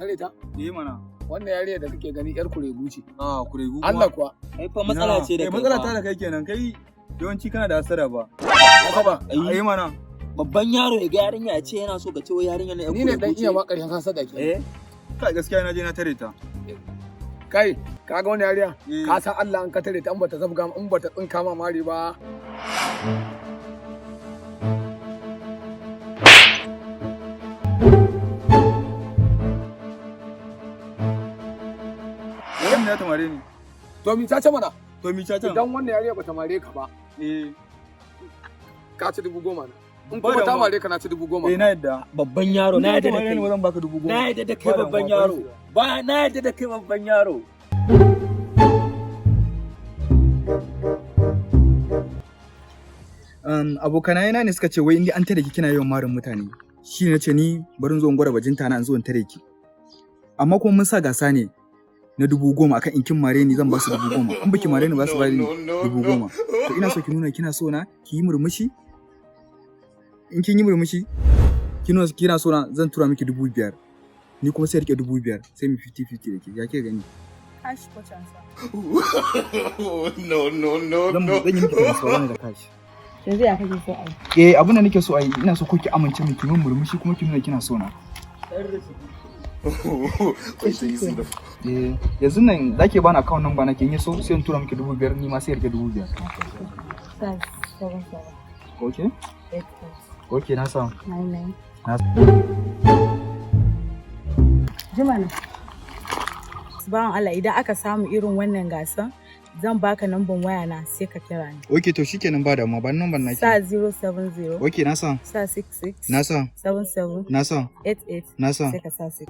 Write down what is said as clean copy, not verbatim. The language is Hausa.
tare ta? Mana. Wannan yarinya da kake gani yar kuregu ce. Kuregu. Allah kuwa. Ai fa matsala ce da kai. Matsala ta da kai kenan kai yawanci kana da hasara ba. Haka ba. Mana. Babban yaro ya ga yarinya ya ce yana so ka ce wai yarinya ne. Ni ne dan iya ma ƙarshen hasada ke. Kai gaskiya na je na tare ta. Kai kaga wani yarinya ka san Allah an ka tare ta in bata zabga in bata tsinka ma mari ba. Ya tamare ni. To mi ta ce mana? Idan wannan yarinya bata mare ka ba. Ka ci 10,000 ne. In kuma ta mare ka na ci 10,000. Na yadda. Babban yaro na yadda da kai. Zan baka 10,000. Na yadda da kai babban yaro. Ba na yadda da kai babban yaro. Abokanai na ne suka ce wai in an tare ki kina yawan marin mutane. Shi ne nace ni bari in zo in gwada bajinta na in zo in tare ki. Amma kuma mun sa gasa ne na 10,000 akan in kin mare ni zan ba su 10,000. In baki mare ni ba su ba ni 10,000. To ina so ki nuna kina so na ki yi murmushi. In kin yi murmushi kina so na zan tura miki 5,000. Ni kuma sai rike 5,000 sai mu 50-50 da ke. Ya ke gani? Cash ko chansa. No. Zan yi miki transfer da cash. Yanzu ya kake so ai? Abin da nake so ai ina so ko ki amince min ki min murmushi kuma ki nuna kina so na. Yanzu nan za ki bani account number na kin yi so sai in tura miki 5,000 ni ma sai rike 5,000. Okay? Okay na sa. Jumana. Bawan Allah idan aka samu irin wannan gasan zan baka namban waya na sai ka kira ni. Okay to shikenan ba damuwa ba namban naki. Sa 070. Okay na sa. Sa 66. Na sa. 77. Na sa. 88. Na sa. Sai ka sa 6.